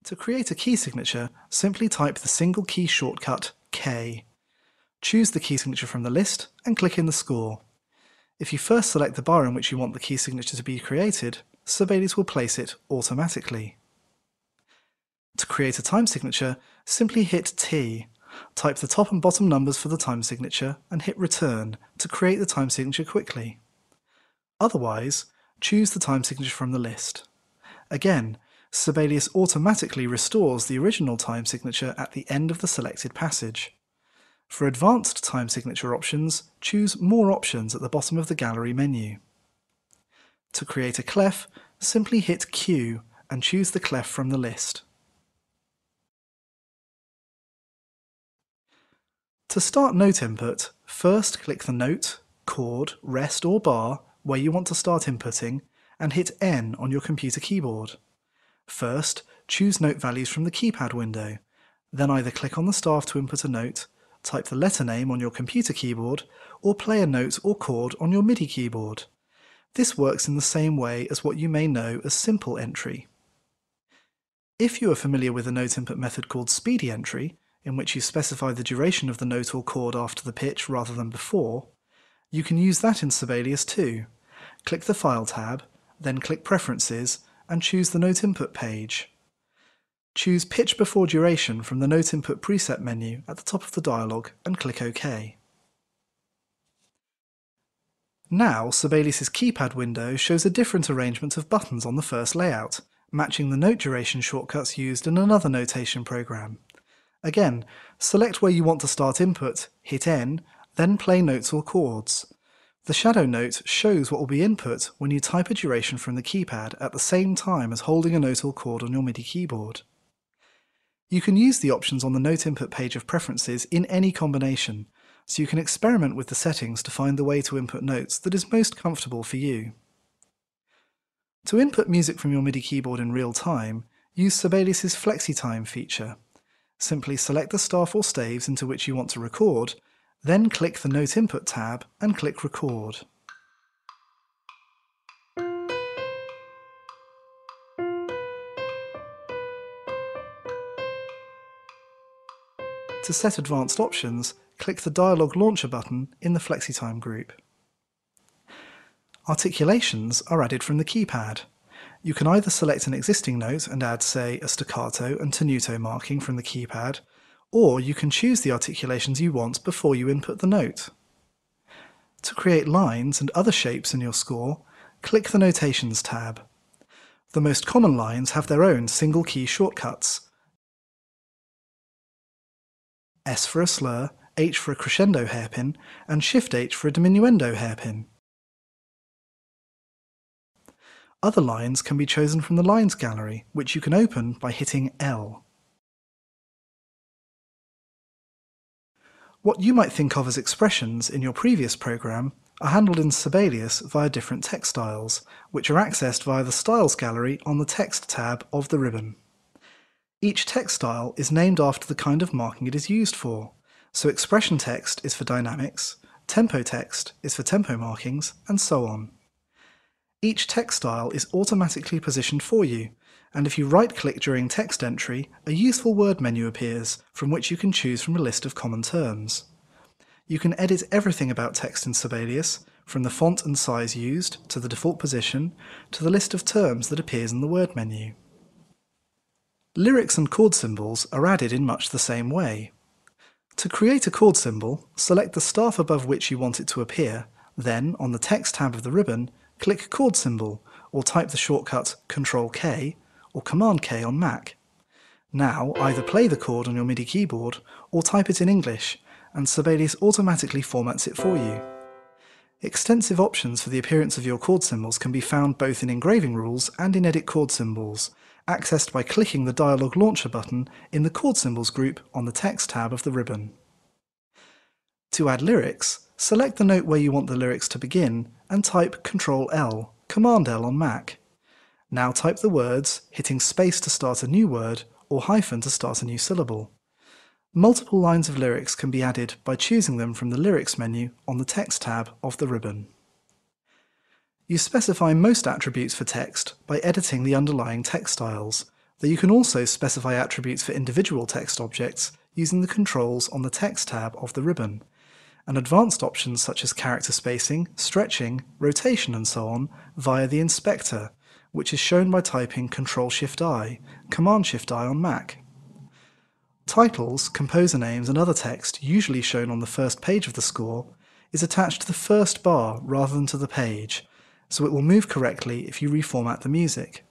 To create a key signature, simply type the single key shortcut K. Choose the key signature from the list and click in the score. If you first select the bar in which you want the key signature to be created, Sibelius will place it automatically. To create a time signature, simply hit T. Type the top and bottom numbers for the time signature and hit Return to create the time signature quickly. Otherwise, choose the time signature from the list. Again, Sibelius automatically restores the original time signature at the end of the selected passage. For advanced time signature options, choose More Options at the bottom of the gallery menu. To create a clef, simply hit Q and choose the clef from the list. To start note input, first click the note, chord, rest or bar where you want to start inputting and hit N on your computer keyboard. First, choose note values from the keypad window, then either click on the staff to input a note, type the letter name on your computer keyboard, or play a note or chord on your MIDI keyboard. This works in the same way as what you may know as simple entry. If you are familiar with a note input method called speedy entry, in which you specify the duration of the note or chord after the pitch rather than before, you can use that in Sibelius too. Click the File tab, then click Preferences, and choose the Note Input page. Choose Pitch Before Duration from the Note Input preset menu at the top of the dialog and click OK. Now Sibelius's keypad window shows a different arrangement of buttons on the first layout, matching the note duration shortcuts used in another notation program. Again, select where you want to start input, hit N, then play notes or chords. The shadow note shows what will be input when you type a duration from the keypad at the same time as holding a note or chord on your MIDI keyboard. You can use the options on the Note Input page of Preferences in any combination, so you can experiment with the settings to find the way to input notes that is most comfortable for you. To input music from your MIDI keyboard in real time, use Sibelius's FlexiTime feature. Simply select the staff or staves into which you want to record, then click the Note Input tab and click Record. To set advanced options, click the Dialog Launcher button in the FlexiTime group. Articulations are added from the keypad. You can either select an existing note and add, say, a staccato and tenuto marking from the keypad, or you can choose the articulations you want before you input the note. To create lines and other shapes in your score, click the Notations tab. The most common lines have their own single key shortcuts. S for a slur, H for a crescendo hairpin, and Shift-H for a diminuendo hairpin. Other lines can be chosen from the Lines gallery, which you can open by hitting L. What you might think of as expressions in your previous program are handled in Sibelius via different text styles, which are accessed via the Styles gallery on the Text tab of the ribbon. Each text style is named after the kind of marking it is used for, so expression text is for dynamics, tempo text is for tempo markings, and so on. Each text style is automatically positioned for you, and if you right-click during text entry, a useful word menu appears from which you can choose from a list of common terms. You can edit everything about text in Sibelius, from the font and size used, to the default position, to the list of terms that appears in the word menu. Lyrics and chord symbols are added in much the same way. To create a chord symbol, select the staff above which you want it to appear, then, on the Text tab of the ribbon, click Chord Symbol, or type the shortcut Ctrl-K or Command-K on Mac. Now, either play the chord on your MIDI keyboard or type it in English, and Sibelius automatically formats it for you. Extensive options for the appearance of your chord symbols can be found both in Engraving Rules and in Edit Chord Symbols, accessed by clicking the Dialog Launcher button in the Chord Symbols group on the Text tab of the ribbon. To add lyrics, select the note where you want the lyrics to begin and type Ctrl-L, Command-L on Mac. Now type the words, hitting space to start a new word or hyphen to start a new syllable. Multiple lines of lyrics can be added by choosing them from the Lyrics menu on the Text tab of the ribbon. You specify most attributes for text by editing the underlying text styles, though you can also specify attributes for individual text objects using the controls on the Text tab of the ribbon, and advanced options such as character spacing, stretching, rotation and so on via the Inspector, which is shown by typing Ctrl-Shift-I, Command-Shift-I on Mac. Titles, composer names and other text, usually shown on the first page of the score, is attached to the first bar rather than to the page, so it will move correctly if you reformat the music.